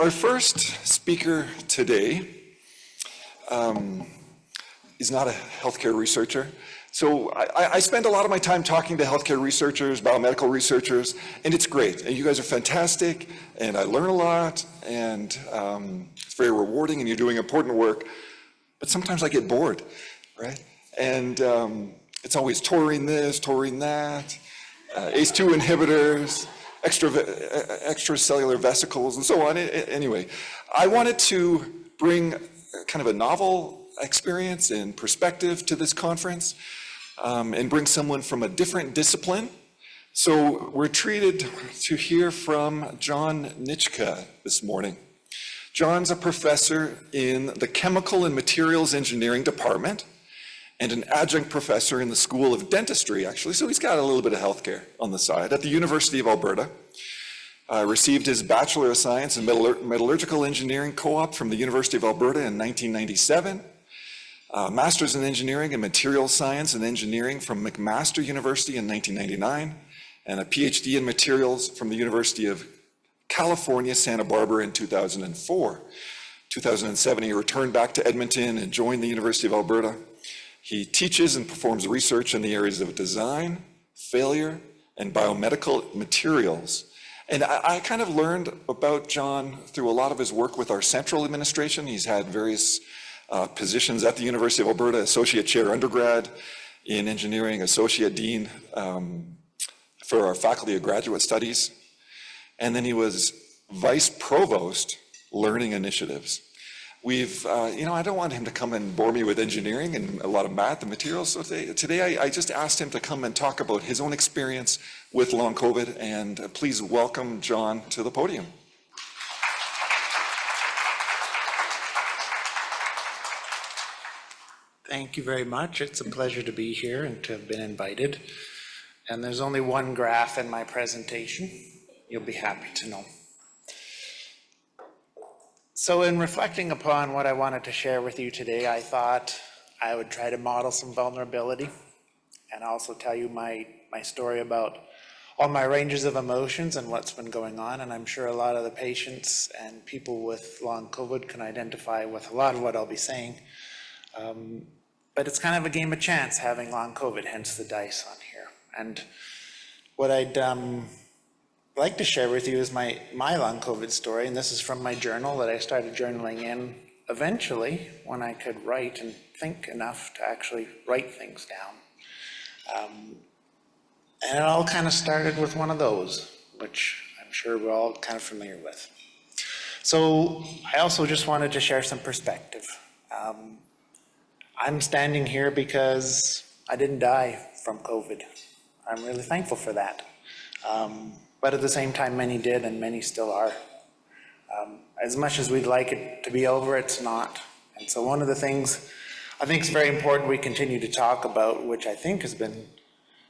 Our first speaker today is not a healthcare researcher. So I spend a lot of my time talking to healthcare researchers, biomedical researchers, and it's great. And you guys are fantastic, and I learn a lot, and it's very rewarding, and you're doing important work. But sometimes I get bored, right? And it's always taurine this, taurine that, ACE2 inhibitors, extracellular vesicles, and so on. Anyway, I wanted to bring kind of a novel experience and perspective to this conference and bring someone from a different discipline. So we're treated to hear from John Nitschke this morning. John's a professor in the Chemical and Materials Engineering Department and an adjunct professor in the School of Dentistry, actually. So he's got a little bit of healthcare on the side at the University of Alberta. Received his Bachelor of Science in Metallurgical Engineering co-op from the University of Alberta in 1997. Master's in Engineering and Materials Science and Engineering from McMaster University in 1999, and a PhD in Materials from the University of California, Santa Barbara in 2004. 2007, he returned back to Edmonton and joined the University of Alberta. He teaches and performs research in the areas of design, failure, and biomedical materials. And I kind of learned about John through a lot of his work with our central administration. He's had various positions at the University of Alberta, Associate Chair Undergrad in Engineering, Associate Dean for our Faculty of Graduate Studies. And then he was Vice Provost, Learning Initiatives. I don't want him to come and bore me with engineering and a lot of math and materials. So today I just asked him to come and talk about his own experience with long COVID, and please welcome John to the podium. Thank you very much. It's a pleasure to be here and to have been invited. And there's only one graph in my presentation. You'll be happy to know. So in reflecting upon what I wanted to share with you today, I thought I would try to model some vulnerability and also tell you my story about all my ranges of emotions and what's been going on. And I'm sure a lot of the patients and people with long COVID can identify with a lot of what I'll be saying. But it's kind of a game of chance having long COVID, hence the dice on here. And what I'd like to share with you is my long COVID story, and this is from my journal that I started journaling in eventually when I could write and think enough to actually write things down. And it all kind of started with one of those, which I'm sure we're all kind of familiar with. So I also just wanted to share some perspective. I'm standing here because I didn't die from COVID. I'm really thankful for that. But at the same time, many did and many still are. As much as we'd like it to be over, it's not. And so one of the things I think is very important we continue to talk about, which I think has been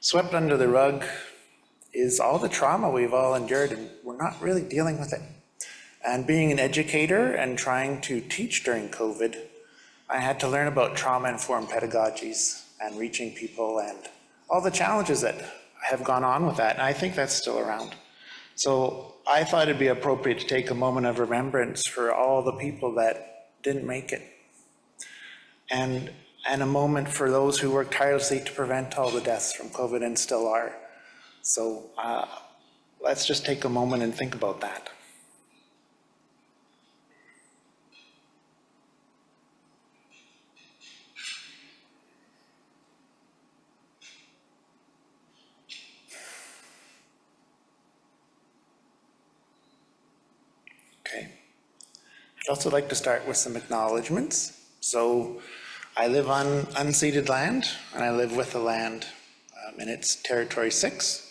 swept under the rug, is all the trauma we've all endured, and we're not really dealing with it. And being an educator and trying to teach during COVID, I had to learn about trauma-informed pedagogies and reaching people and all the challenges that have gone on with that, and I think that's still around. So I thought it'd be appropriate to take a moment of remembrance for all the people that didn't make it, and a moment for those who worked tirelessly to prevent all the deaths from COVID and still are. So let's just take a moment and think about that. I'd also like to start with some acknowledgements. So I live on unceded land, and I live with the land, and it's Territory 6,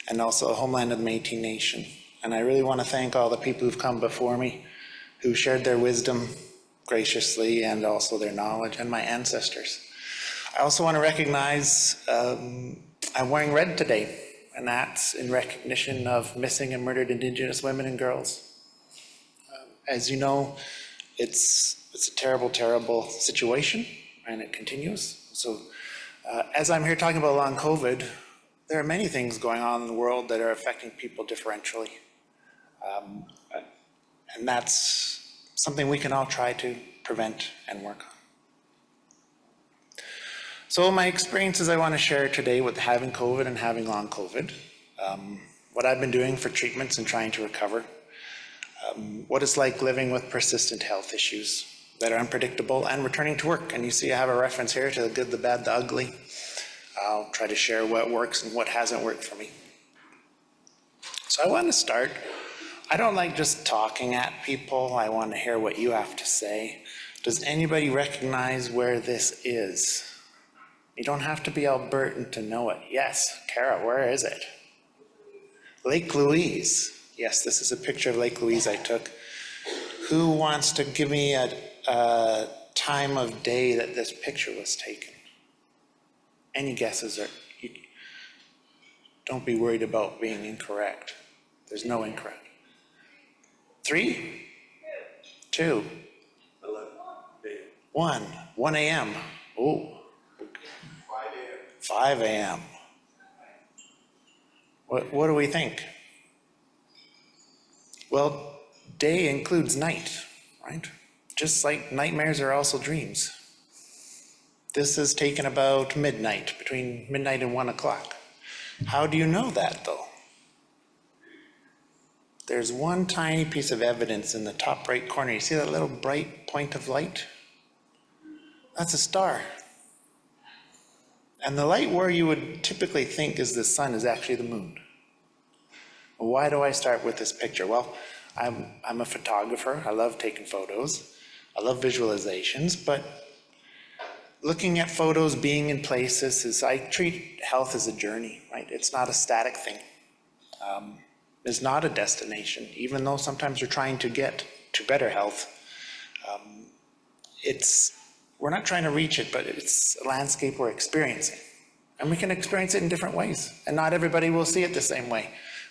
and also a homeland of the Métis Nation. And I really want to thank all the people who've come before me, who shared their wisdom graciously and also their knowledge, and my ancestors. I also want to recognize I'm wearing red today, and that's in recognition of missing and murdered Indigenous women and girls. As you know, it's a terrible, terrible situation, and it continues. So as I'm here talking about long COVID, there are many things going on in the world that are affecting people differentially. And that's something we can all try to prevent and work on. So my experiences I want to share today with having COVID and having long COVID, what I've been doing for treatments and trying to recover, what it's like living with persistent health issues that are unpredictable and returning to work. And you see I have a reference here to the good, the bad, the ugly. I'll try to share what works and what hasn't worked for me. So I want to start. I don't like just talking at people. I want to hear what you have to say. Does anybody recognize where this is? You don't have to be Albertan to know it. Yes, Kara, where is it? Lake Louise. Yes, this is a picture of Lake Louise I took. Who wants to give me a time of day that this picture was taken? Any guesses? Don't be worried about being incorrect. There's no incorrect. 3, 2, 1, 1 a.m. Oh. 5 a.m. What do we think? Well, day includes night, right? Just like nightmares are also dreams. This is taken about midnight, between midnight and 1 o'clock. How do you know that, though? There's one tiny piece of evidence in the top right corner. You see that little bright point of light? That's a star. And the light where you would typically think is the sun is actually the moon. Why do I start with this picture? Well, I'm a photographer. I love taking photos. I love visualizations, but looking at photos, being in places, I treat health as a journey, right? It's not a static thing. It's not a destination, even though sometimes you're trying to get to better health. We're not trying to reach it, but it's a landscape we're experiencing. And we can experience it in different ways. And not everybody will see it the same way,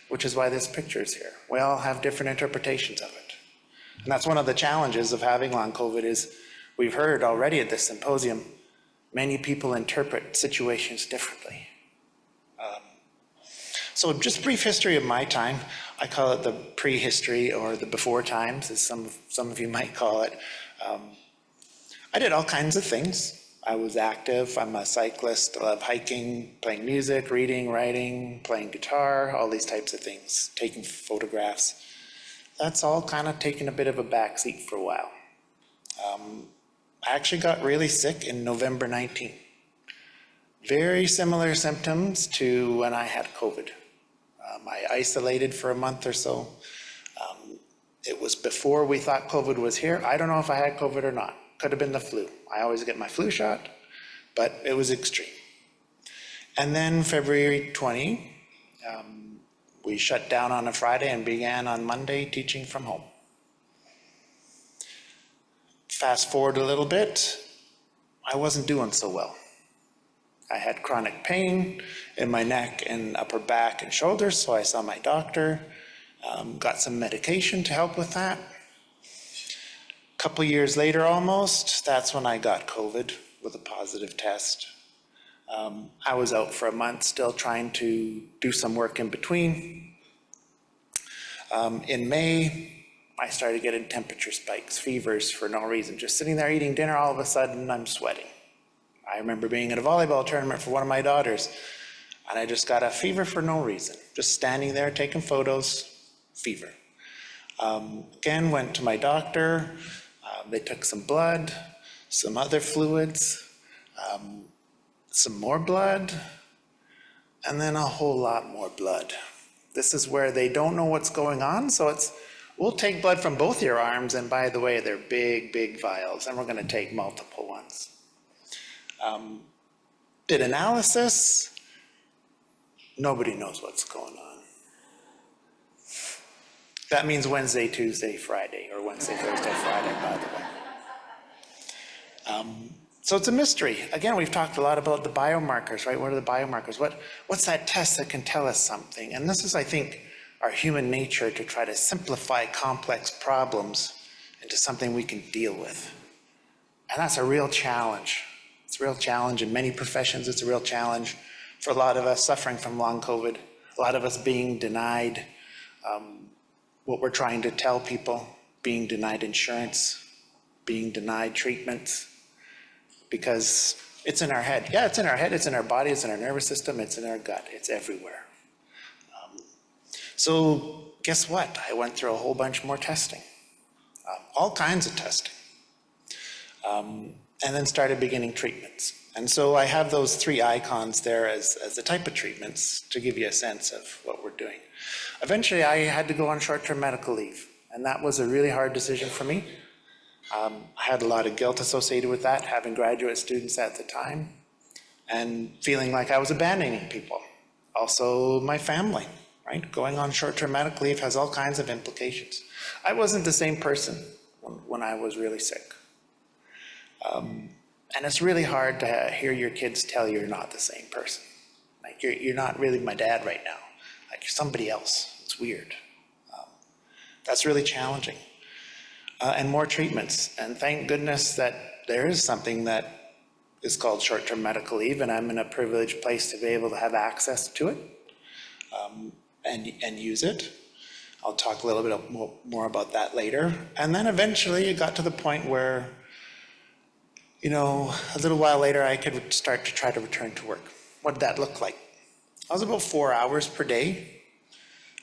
which is why this picture is here. We all have different interpretations of it. And that's one of the challenges of having long COVID is we've heard already at this symposium, many people interpret situations differently. So just brief history of my time. I call it the prehistory or the before times, as some of you might call it. I did all kinds of things. I was active. I'm a cyclist. I love hiking, playing music, reading, writing, playing guitar, all these types of things, taking photographs. That's all kind of taken a bit of a backseat for a while. I actually got really sick in November 19. Very similar symptoms to when I had COVID. I isolated for a month or so. It was before we thought COVID was here. I don't know if I had COVID or not. Could have been the flu. I always get my flu shot, but it was extreme. And then February 20, we shut down on a Friday and began on Monday teaching from home. Fast forward a little bit, I wasn't doing so well. I had chronic pain in my neck and upper back and shoulders, so I saw my doctor, got some medication to help with that. A couple years later almost, that's when I got COVID with a positive test. I was out for a month still trying to do some work in between. In May, I started getting temperature spikes, fevers for no reason. Just sitting there eating dinner, all of a sudden I'm sweating. I remember being at a volleyball tournament for one of my daughters, and I just got a fever for no reason. Just standing there taking photos, fever. Again, went to my doctor. They took some blood, some other fluids, some more blood, and then a whole lot more blood. This is where they don't know what's going on, so we'll take blood from both your arms, and by the way, they're big, big vials, and we're gonna take multiple ones. Did analysis, nobody knows what's going on. That means Wednesday, Tuesday, Friday, or Wednesday, Thursday, Friday, by the way. So it's a mystery. Again, we've talked a lot about the biomarkers, right? What are the biomarkers? What's that test that can tell us something? And this is, I think, our human nature to try to simplify complex problems into something we can deal with. And that's a real challenge. It's a real challenge in many professions. It's a real challenge for a lot of us suffering from long COVID, a lot of us being denied what we're trying to tell people. being denied insurance, being denied treatment, because it's in our head. Yeah, it's in our head, it's in our body, it's in our nervous system, it's in our gut, it's everywhere. So guess what? I went through a whole bunch more testing, all kinds of testing, and then started beginning treatments. And so I have those 3 icons there as the type of treatments to give you a sense of what we're doing. Eventually, I had to go on short-term medical leave, and that was a really hard decision for me. I had a lot of guilt associated with that, having graduate students at the time, and feeling like I was abandoning people. Also, my family, right? Going on short-term medical leave has all kinds of implications. I wasn't the same person when I was really sick. And it's really hard to hear your kids tell you you're not the same person. Like, you're not really my dad right now. Like, you're somebody else. It's weird. That's really challenging. And more treatments. And thank goodness that there is something that is called short-term medical leave, and I'm in a privileged place to be able to have access to it and use it. I'll talk a little bit more about that later. And then eventually it got to the point where, you know, a little while later I could start to try to return to work. What did that look like? I was about 4 hours per day,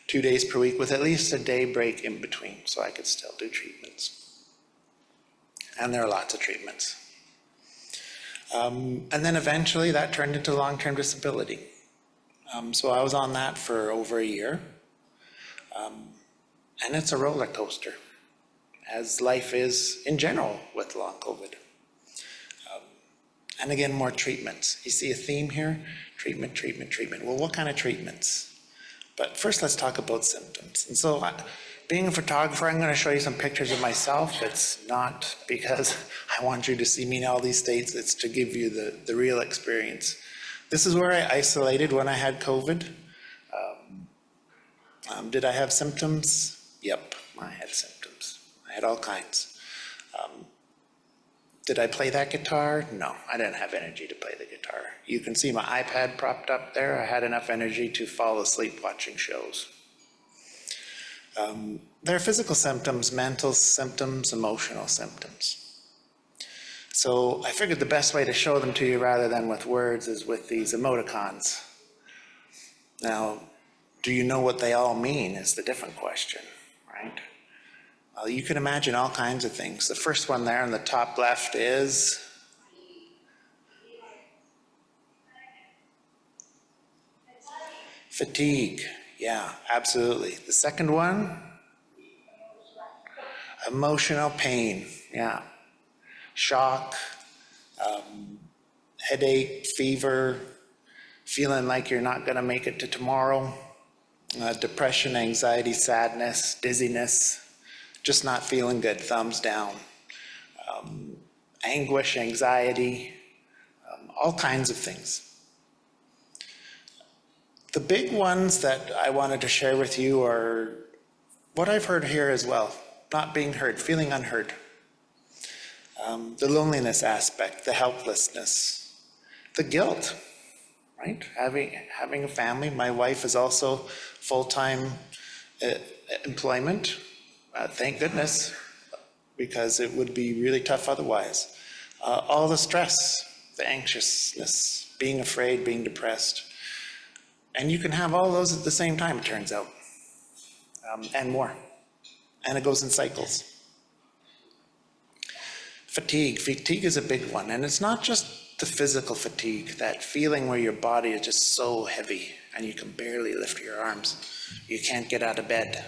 2 days per week, with at least a day break in between, so I could still do treatments. And there are lots of treatments. And then eventually that turned into long-term disability. So I was on that for over a year. And it's a roller coaster, as life is in general with long COVID. And again, more treatments. You see a theme here? Treatment, treatment, treatment. Well, what kind of treatments? But first, let's talk about symptoms. And so, being a photographer, I'm going to show you some pictures of myself. It's not because I want you to see me in all these states. It's to give you the real experience. This is where I isolated when I had COVID. Did I have symptoms? Yep, I had symptoms. I had all kinds. Did I play that guitar? No, I didn't have energy to play the guitar. You can see my iPad propped up there. I had enough energy to fall asleep watching shows. There are physical symptoms, mental symptoms, emotional symptoms. So I figured the best way to show them to you rather than with words is with these emoticons. Now, do you know what they all mean is the different question, right? Well, you can imagine all kinds of things. The first one there in the top left is fatigue. Yeah, absolutely. The second one, emotional pain. Yeah, shock, headache, fever, feeling like you're not going to make it to tomorrow, depression, anxiety, sadness, dizziness, just not feeling good, thumbs down, anguish, anxiety, all kinds of things. The big ones that I wanted to share with you are what I've heard here as well, not being heard, feeling unheard, the loneliness aspect, the helplessness, the guilt, right? Having a family. My wife is also full-time employment. Thank goodness, because it would be really tough otherwise. All the stress, the anxiousness, being afraid, being depressed. And you can have all those at the same time, it turns out, and more. And it goes in cycles. Fatigue. Fatigue is a big one, and it's not just the physical fatigue, that feeling where your body is just so heavy and you can barely lift your arms. You can't get out of bed.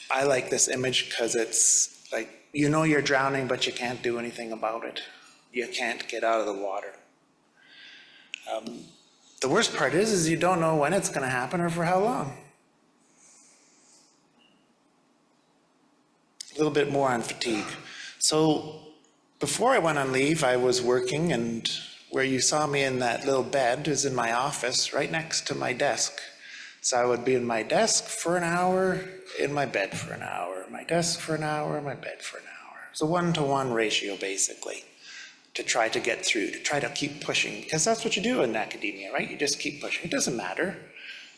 I like this image because it's like, you know you're drowning, but you can't do anything about it. You can't get out of the water. The worst part is you don't know when it's going to happen or for how long. A little bit more on fatigue. So before I went on leave, I was working, and where you saw me in that little bed is in my office, right next to my desk. So I would be in my desk for an hour, in my bed for an hour, my desk for an hour, my bed for an hour. It's a 1-to-1 ratio, basically, to try to get through, to try to keep pushing, because that's what you do in academia, right? You just keep pushing. It doesn't matter.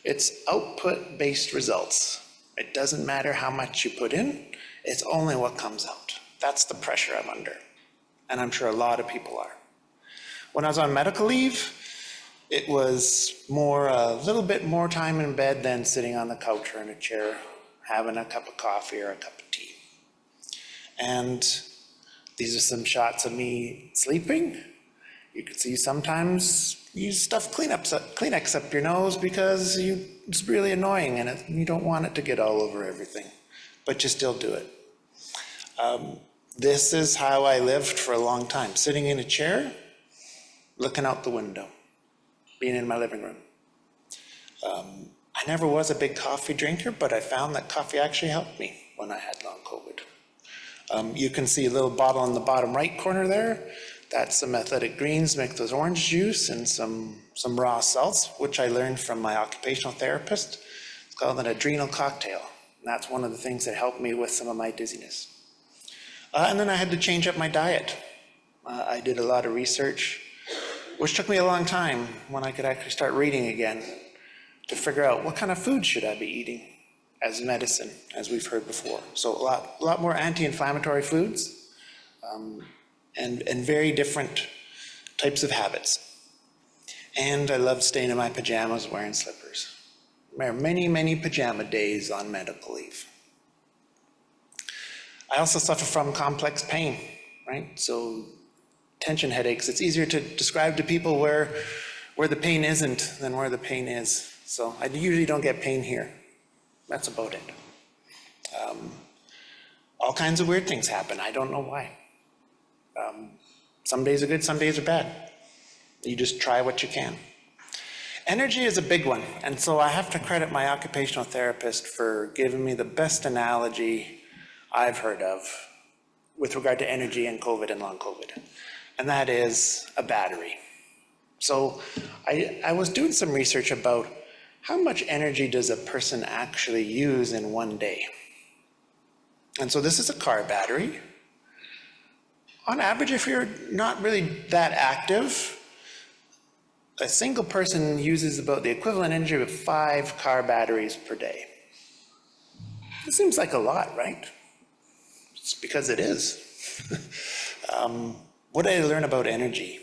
It's output-based results. It doesn't matter how much you put in, it's only what comes out. That's the pressure I'm under, and I'm sure a lot of people are. When I was on medical leave, it was a little bit more time in bed than sitting on the couch or in a chair, having a cup of coffee or a cup of tea. And these are some shots of me sleeping. You can see sometimes you stuff Kleenex up your nose because it's really annoying and you don't want it to get all over everything, but you still do it. This is how I lived for a long time, sitting in a chair, looking out the window, being in my living room. I never was a big coffee drinker, but I found that coffee actually helped me when I had long COVID. You can see a little bottle in the bottom right corner there. That's some athletic greens mixed with orange juice and some raw salts, which I learned from my occupational therapist. It's called an adrenal cocktail. And that's one of the things that helped me with some of my dizziness. And then I had to change up my diet. I did a lot of research, which took me a long time when I could actually start reading again to figure out what kind of food should I be eating as medicine, as we've heard before. So a lot more anti-inflammatory foods and very different types of habits. And I loved staying in my pajamas wearing slippers. There are many, many pajama days on medical leave. I also suffer from complex pain, right? So tension headaches, it's easier to describe to people where the pain isn't than where the pain is. So I usually don't get pain here. That's about it. All kinds of weird things happen. I don't know why. Some days are good, some days are bad. You just try what you can. Energy is a big one, and so I have to credit my occupational therapist for giving me the best analogy I've heard of with regard to energy and COVID and long COVID, and that is a battery. So I was doing some research about how much energy does a person actually use in one day. And so this is a car battery. On average, if you're not really that active, a single person uses about the equivalent energy of 5 car batteries per day. It seems like a lot, right? It's because it is. What did I learn about energy?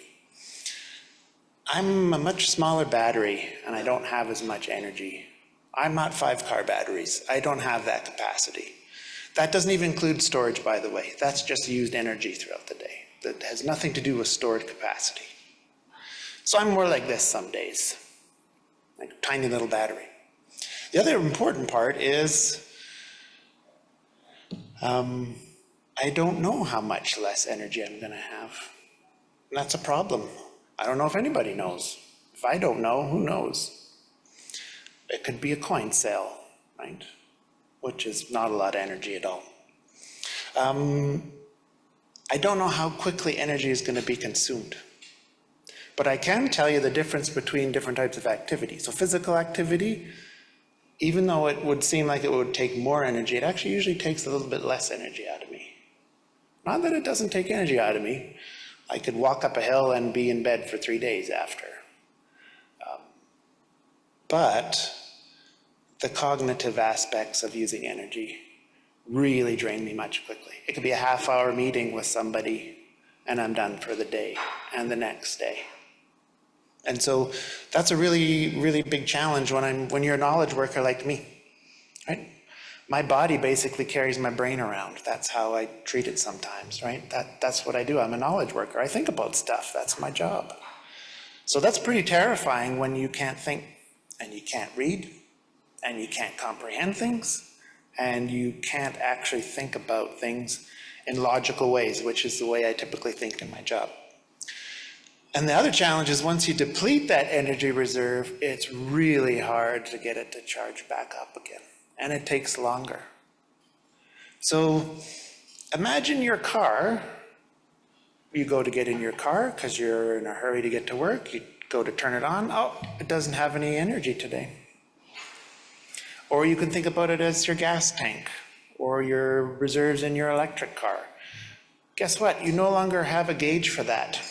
I'm a much smaller battery and I don't have as much energy. I'm not 5 car batteries. I don't have that capacity. That doesn't even include storage, by the way. That's just used energy throughout the day. That has nothing to do with stored capacity. So I'm more like this some days, like a tiny little battery. The other important part is I don't know how much less energy I'm going to have. And that's a problem. I don't know if anybody knows. If I don't know, who knows? It could be a coin sale, right? Which is not a lot of energy at all. I don't know how quickly energy is going to be consumed. But I can tell you the difference between different types of activity. So physical activity, even though it would seem like it would take more energy, it actually usually takes a little bit less energy out of me. Not that it doesn't take energy out of me. I could walk up a hill and be in bed for 3 days after. But the cognitive aspects of using energy really drain me much quickly. It could be a half-hour meeting with somebody and I'm done for the day and the next day. And so that's a really, really big challenge when you're a knowledge worker like me, right? My body basically carries my brain around. That's how I treat it sometimes, right? That's what I do. I'm a knowledge worker. I think about stuff. That's my job. So that's pretty terrifying when you can't think and you can't read and you can't comprehend things and you can't actually think about things in logical ways, which is the way I typically think in my job. And the other challenge is once you deplete that energy reserve, it's really hard to get it to charge back up again. And it takes longer. So imagine your car. You go to get in your car because you're in a hurry to get to work. You go to turn it on. Oh, it doesn't have any energy today. Or you can think about it as your gas tank or your reserves in your electric car. Guess what? You no longer have a gauge for that.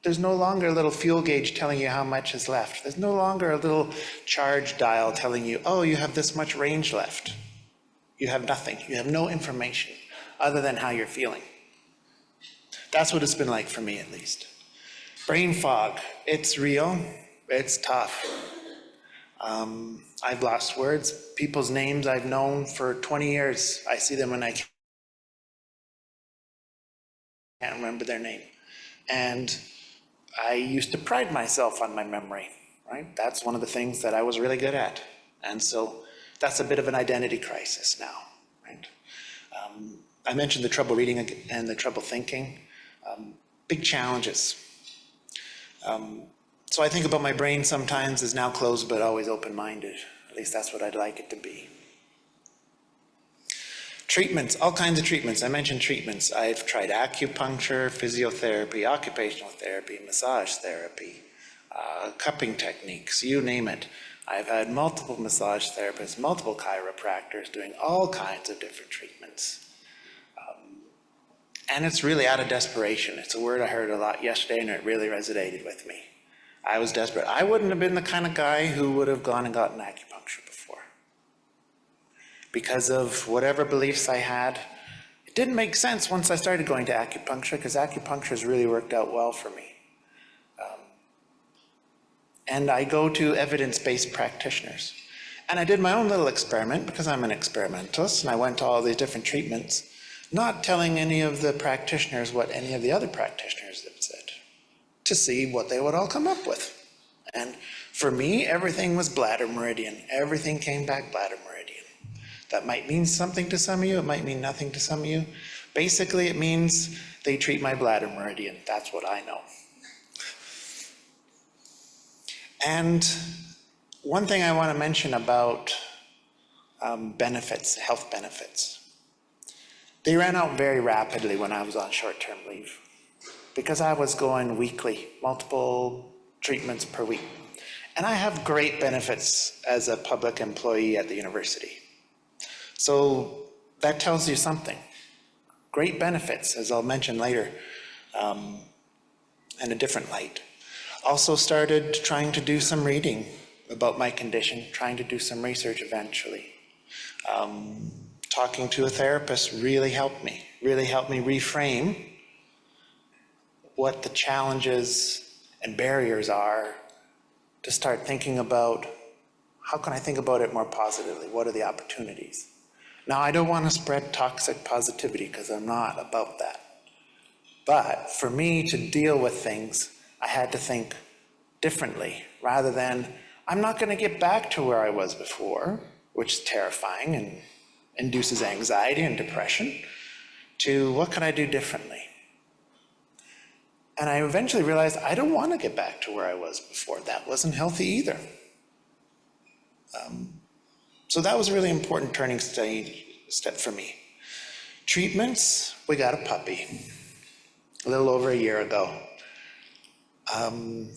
There's no longer a little fuel gauge telling you how much is left. There's no longer a little charge dial telling you, oh, you have this much range left. You have nothing. You have no information other than how you're feeling. That's what it's been like for me, at least. Brain fog, it's real, it's tough. I've lost words. People's names I've known for 20 years, I see them and I can't remember their name. And I used to pride myself on my memory, right? That's one of the things that I was really good at. And so that's a bit of an identity crisis now, right? I mentioned the trouble reading and the trouble thinking. Big challenges. So I think about my brain sometimes as now closed but always open-minded. At least that's what I'd like it to be. Treatments, all kinds of treatments. I mentioned treatments. I've tried acupuncture, physiotherapy, occupational therapy, massage therapy, cupping techniques, you name it. I've had multiple massage therapists, multiple chiropractors doing all kinds of different treatments. And it's really out of desperation. It's a word I heard a lot yesterday and it really resonated with me. I was desperate. I wouldn't have been the kind of guy who would have gone and gotten acupuncture before. Because of whatever beliefs I had, it didn't make sense once I started going to acupuncture because acupuncture has really worked out well for me. And I go to evidence-based practitioners. And I did my own little experiment because I'm an experimentalist and I went to all these different treatments, not telling any of the practitioners what any of the other practitioners have said, to see what they would all come up with. And for me, everything was bladder meridian. Everything came back bladder meridian. That might mean something to some of you, it might mean nothing to some of you. Basically, it means they treat my bladder meridian. That's what I know. And one thing I want to mention about benefits, health benefits. They ran out very rapidly when I was on short-term leave because I was going weekly, multiple treatments per week. And I have great benefits as a public employee at the university. So that tells you something. Great benefits, as I'll mention later, in a different light. Also started trying to do some reading about my condition, trying to do some research eventually. Talking to a therapist really helped me reframe what the challenges and barriers are to start thinking about how can I think about it more positively? What are the opportunities? Now, I don't want to spread toxic positivity because I'm not about that. But for me to deal with things, I had to think differently rather than, I'm not going to get back to where I was before, which is terrifying and induces anxiety and depression, to what can I do differently? And I eventually realized I don't want to get back to where I was before. That wasn't healthy either. So that was a really important turning step for me. Treatments, we got a puppy a little over a year ago. And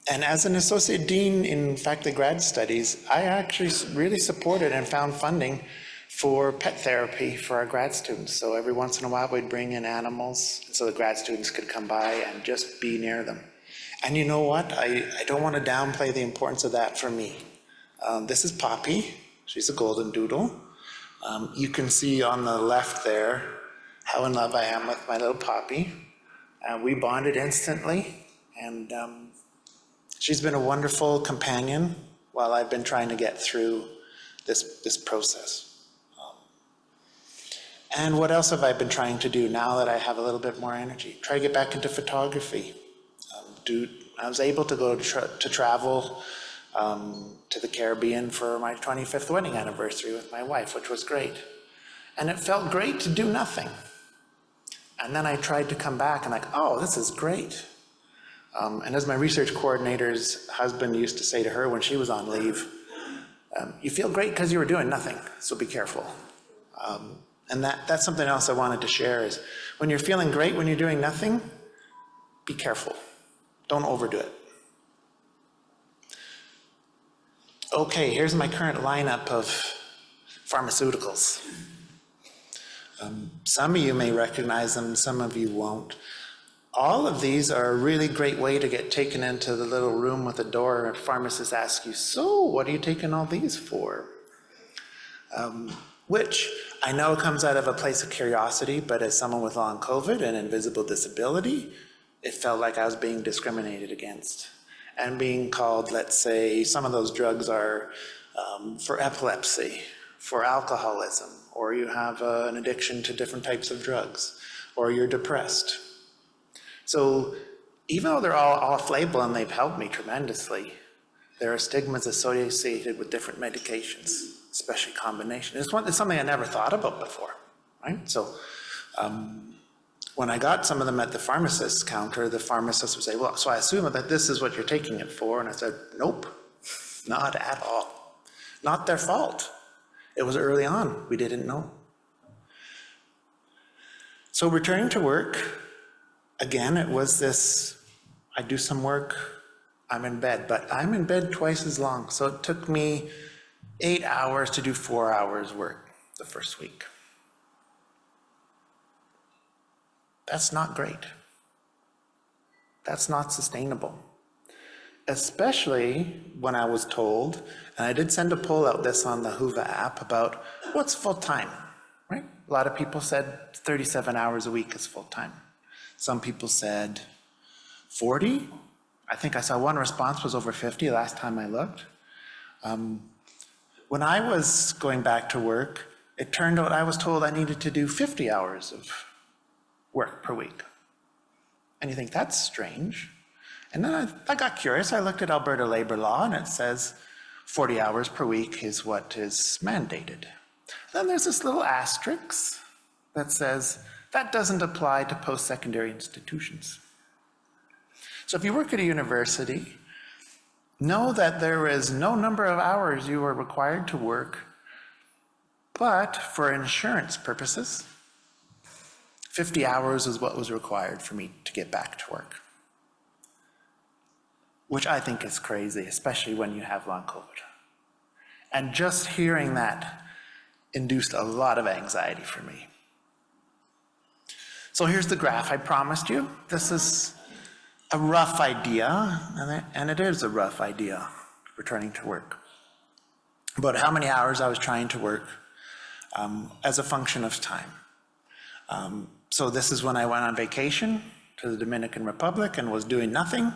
as an associate dean in faculty grad studies, I actually really supported and found funding for pet therapy for our grad students. So every once in a while we'd bring in animals so the grad students could come by and just be near them. And you know what? I don't want to downplay the importance of that for me. This is Poppy. She's a golden doodle. You can see on the left there how in love I am with my little Poppy. We bonded instantly, and she's been a wonderful companion while I've been trying to get through this process. And what else have I been trying to do now that I have a little bit more energy? Try to get back into photography. I was able to go to travel to the Caribbean for my 25th wedding anniversary with my wife, which was great. And it felt great to do nothing. And then I tried to come back and like, oh, this is great. And as my research coordinator's husband used to say to her when she was on leave, you feel great because you were doing nothing, so be careful. And that's something else I wanted to share is when you're feeling great when you're doing nothing, be careful. Don't overdo it. Okay, here's my current lineup of pharmaceuticals. Some of you may recognize them, some of you won't. all of these are a really great way to get taken into the little room with a door, and pharmacists ask you, so what are you taking all these for? Which I know comes out of a place of curiosity, but as someone with long COVID and invisible disability, it felt like I was being discriminated against and being called, let's say, some of those drugs are for epilepsy, for alcoholism, or you have an addiction to different types of drugs, or you're depressed. So even though they're all off-label and they've helped me tremendously, there are stigmas associated with different medications, especially combination. It's something I never thought about before, right? So when I got some of them at the pharmacist's counter, the pharmacist would say, well, so I assume that this is what you're taking it for. And I said, nope, not at all. Not their fault. It was early on, we didn't know. So returning to work, again, it was this, I do some work, I'm in bed, but I'm in bed twice as long. So it took me 8 hours to do 4 hours work the first week. That's not great. That's not sustainable. Especially when I was told, and I did send a poll out this on the Whova app about what's full-time, right? A lot of people said 37 hours a week is full-time. Some people said 40. I think I saw one response was over 50 last time I looked. When I was going back to work, it turned out I was told I needed to do 50 hours of work per week. And you think, that's strange. And then I got curious. I looked at Alberta labor law, and it says 40 hours per week is what is mandated. Then there's this little asterisk that says that doesn't apply to post-secondary institutions. So if you work at a university, know that there is no number of hours you are required to work, but for insurance purposes, 50 hours is what was required for me to get back to work. Which I think is crazy, especially when you have long COVID. And just hearing that induced a lot of anxiety for me. So here's the graph I promised you. This is a rough idea, and it is a rough idea, returning to work. About how many hours I was trying to work as a function of time. So this is when I went on vacation to the Dominican Republic and was doing nothing.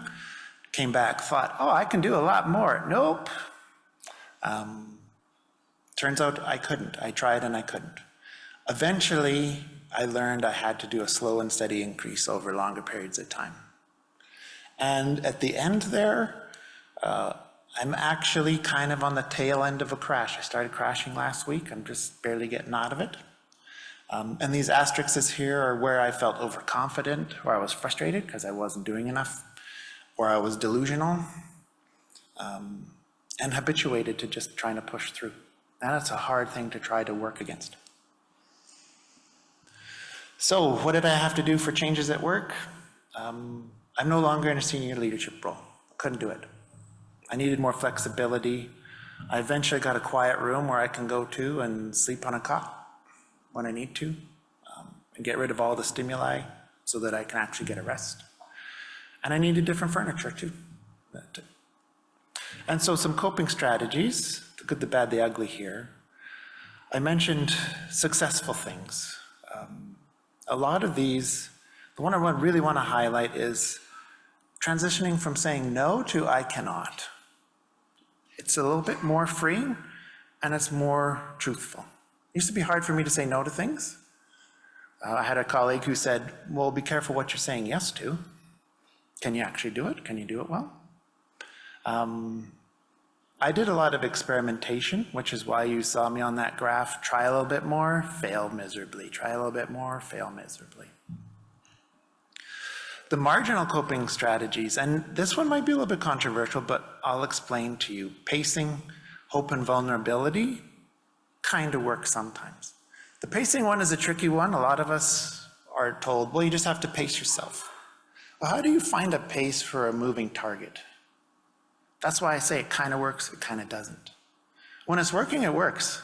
Came back, thought, oh, I can do a lot more. Nope. Turns out I couldn't. I tried and I couldn't. Eventually, I learned I had to do a slow and steady increase over longer periods of time. And at the end there, I'm actually kind of on the tail end of a crash. I started crashing last week. I'm just barely getting out of it. And these asterisks here are where I felt overconfident, where I was frustrated because I wasn't doing enough, where I was delusional, and habituated to just trying to push through. And that's a hard thing to try to work against. So what did I have to do for changes at work? I'm no longer in a senior leadership role. Couldn't do it. I needed more flexibility. I eventually got a quiet room where I can go to and sleep on a cot when I need to, and get rid of all the stimuli so that I can actually get a rest. And I needed different furniture too. And so some coping strategies, the good, the bad, the ugly here. I mentioned successful things. A lot of these, the one I really want to highlight is transitioning from saying no to I cannot. It's a little bit more freeing and it's more truthful. It used to be hard for me to say no to things. I had a colleague who said, well, be careful what you're saying yes to. Can you actually do it? Can you do it well? I did a lot of experimentation, which is why you saw me on that graph. Try a little bit more, fail miserably. Try a little bit more, fail miserably. The marginal coping strategies, and this one might be a little bit controversial, but I'll explain to you. Pacing, hope, and vulnerability kind of work sometimes. The pacing one is a tricky one. A lot of us are told, well, you just have to pace yourself. Well, how do you find a pace for a moving target? That's why I say it kind of works, it kind of doesn't. When it's working, it works.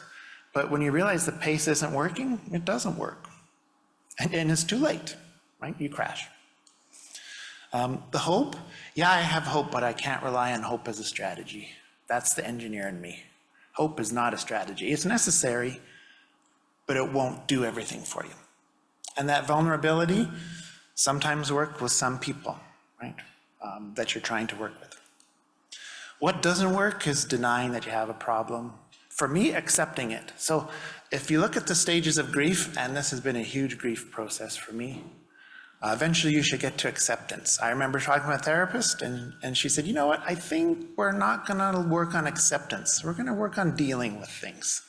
But when you realize the pace isn't working, it doesn't work. And it's too late, right? You crash. The hope, yeah, I have hope, but I can't rely on hope as a strategy. That's the engineer in me. Hope is not a strategy. It's necessary, but it won't do everything for you. And that vulnerability sometimes works with some people, right, that you're trying to work with. What doesn't work is denying that you have a problem. For me, accepting it. So if you look at the stages of grief, and this has been a huge grief process for me, eventually you should get to acceptance. I remember talking with a therapist and she said, you know what, I think we're not gonna work on acceptance. We're gonna work on dealing with things.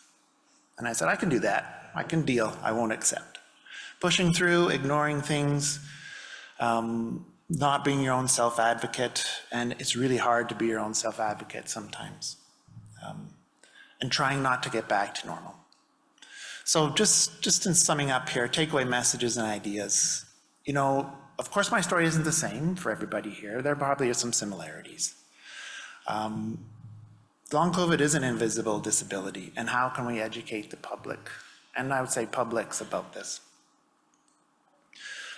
And I said, I can do that. I can deal, I won't accept. Pushing through, ignoring things, not being your own self-advocate, and it's really hard to be your own self-advocate sometimes. And trying not to get back to normal. So just in summing up here, takeaway messages and ideas. You know, of course my story isn't the same for everybody here. There probably are some similarities. Long COVID is an invisible disability, and how can we educate the public? And I would say publics about this.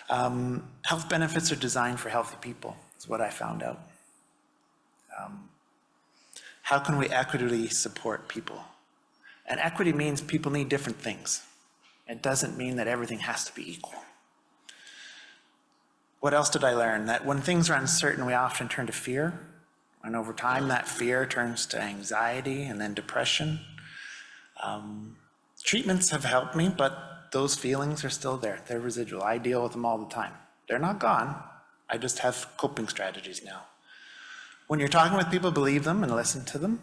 Health benefits are designed for healthy people, is what I found out. How can we equitably support people? And equity means people need different things. It doesn't mean that everything has to be equal. What else did I learn? That when things are uncertain, we often turn to fear. And over time, that fear turns to anxiety and then depression. Treatments have helped me, but those feelings are still there. They're residual. I deal with them all the time. They're not gone. I just have coping strategies now. When you're talking with people, believe them and listen to them.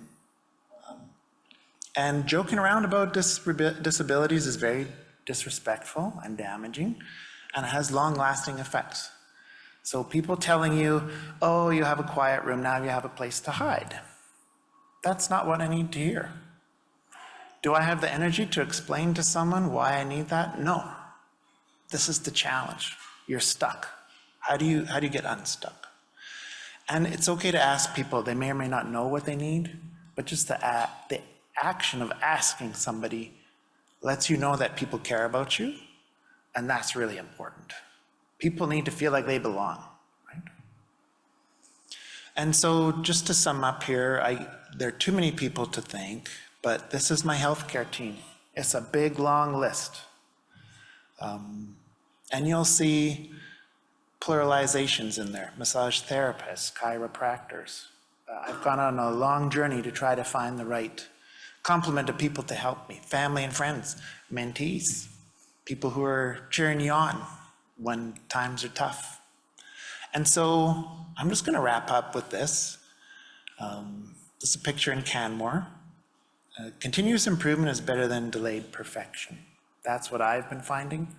And joking around about disabilities is very disrespectful and damaging, and it has long-lasting effects. So people telling you, oh, you have a quiet room, now you have a place to hide. That's not what I need to hear. Do I have the energy to explain to someone why I need that? No. This is the challenge. You're stuck. How do you get unstuck? And it's okay to ask people. They may or may not know what they need, but just the action of asking somebody lets you know that people care about you, and that's really important. People need to feel like they belong, right? And so just to sum up here, there are too many people to thank, but this is my healthcare team. It's a big, long list. And you'll see pluralizations in there, massage therapists, chiropractors. I've gone on a long journey to try to find the right complement of people to help me, family and friends, mentees, people who are cheering you on when times are tough. And so I'm just gonna wrap up with this. This is a picture in Canmore. Continuous improvement is better than delayed perfection. That's what I've been finding.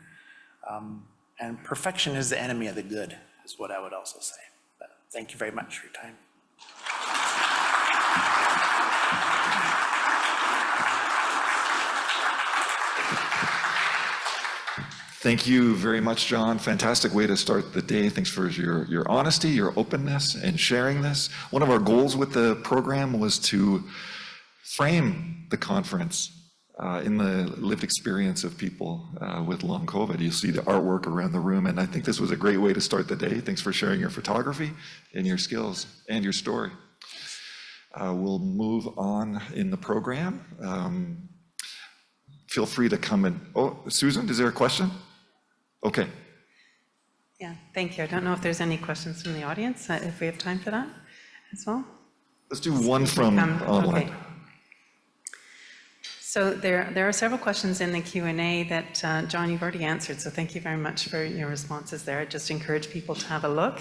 And perfection is the enemy of the good, is what I would also say. But thank you very much for your time. Thank you very much, John. Fantastic way to start the day. Thanks for your honesty, your openness, and sharing this. One of our goals with the program was to frame the conference in the lived experience of people with long COVID. You'll see the artwork around the room, and I think this was a great way to start the day. Thanks for sharing your photography and your skills and your story. We'll move on in the program. Feel free to come in. Oh, Susan, is there a question? Okay. Yeah, thank you. I don't know if there's any questions from the audience, if we have time for that as well. Let's do one from online. Okay. So there are several questions in the Q&A that, John, you've already answered, so thank you very much for your responses there. I just encourage people to have a look.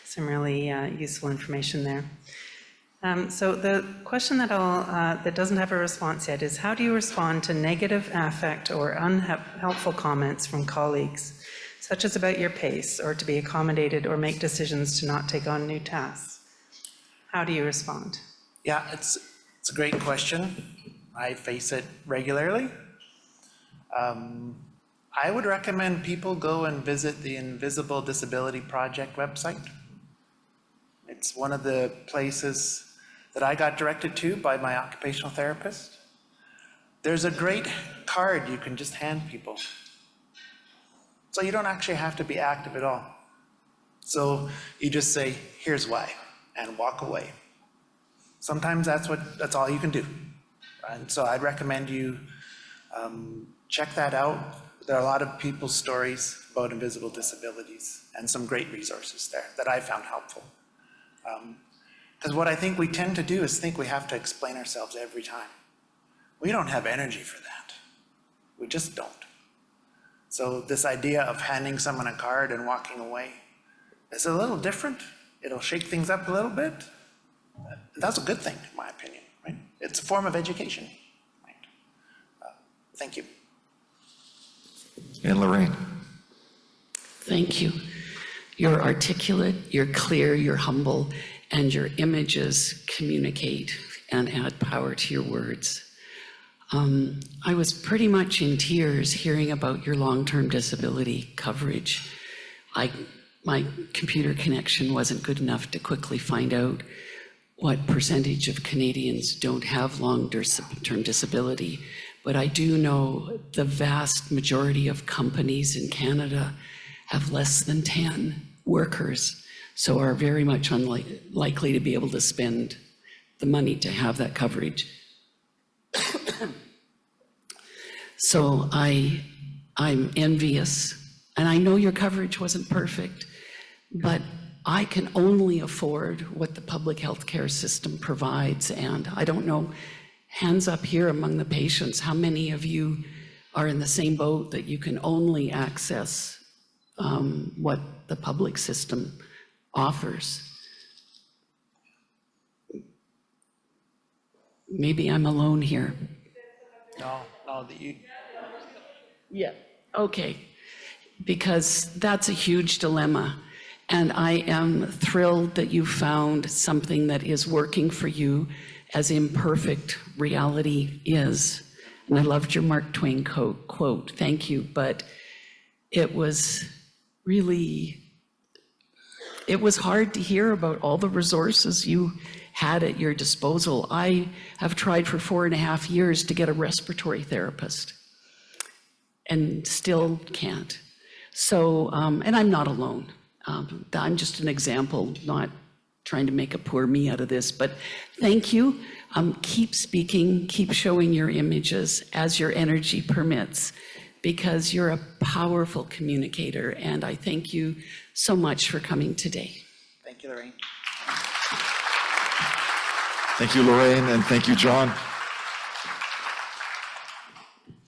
Some really useful information there. So the question that doesn't have a response yet is, how do you respond to negative affect or unhelpful comments from colleagues, such as about your pace, or to be accommodated, or make decisions to not take on new tasks? How do you respond? Yeah, it's a great question. I face it regularly. I would recommend people go and visit the Invisible Disability Project website. It's one of the places that I got directed to by my occupational therapist. There's a great card you can just hand people. So you don't actually have to be active at all. So you just say, here's why, and walk away. Sometimes that's all you can do. And so I'd recommend you check that out. There are a lot of people's stories about invisible disabilities and some great resources there that I found helpful. Because what I think we tend to do is think we have to explain ourselves every time. We don't have energy for that. We just don't. So this idea of handing someone a card and walking away is a little different. It'll shake things up a little bit. That's a good thing, in my opinion, right? It's a form of education, right? Thank you. And Lorraine. Thank you. You're articulate, you're clear, you're humble, and your images communicate and add power to your words. I was pretty much in tears hearing about your long-term disability coverage. My computer connection wasn't good enough to quickly find out what percentage of Canadians don't have long-term disability, but I do know the vast majority of companies in Canada have less than 10 workers, so are very much unlikely to be able to spend the money to have that coverage. So I'm envious, and I know your coverage wasn't perfect, but I can only afford what the public health care system provides, and I don't know, hands up here among the patients, how many of you are in the same boat that you can only access what the public system offers? Maybe I'm alone here. No, Yeah. Okay, because that's a huge dilemma. And I am thrilled that you found something that is working for you, as imperfect reality is. And I loved your Mark Twain quote, thank you, but it was hard to hear about all the resources you had at your disposal. I have tried for 4.5 years to get a respiratory therapist and still can't. So, and I'm not alone. I'm just an example, not trying to make a poor me out of this, but thank you. Keep speaking, keep showing your images as your energy permits, because you're a powerful communicator, and I thank you so much for coming today. thank you, Lorraine. Thank you, Lorraine, and thank you, John.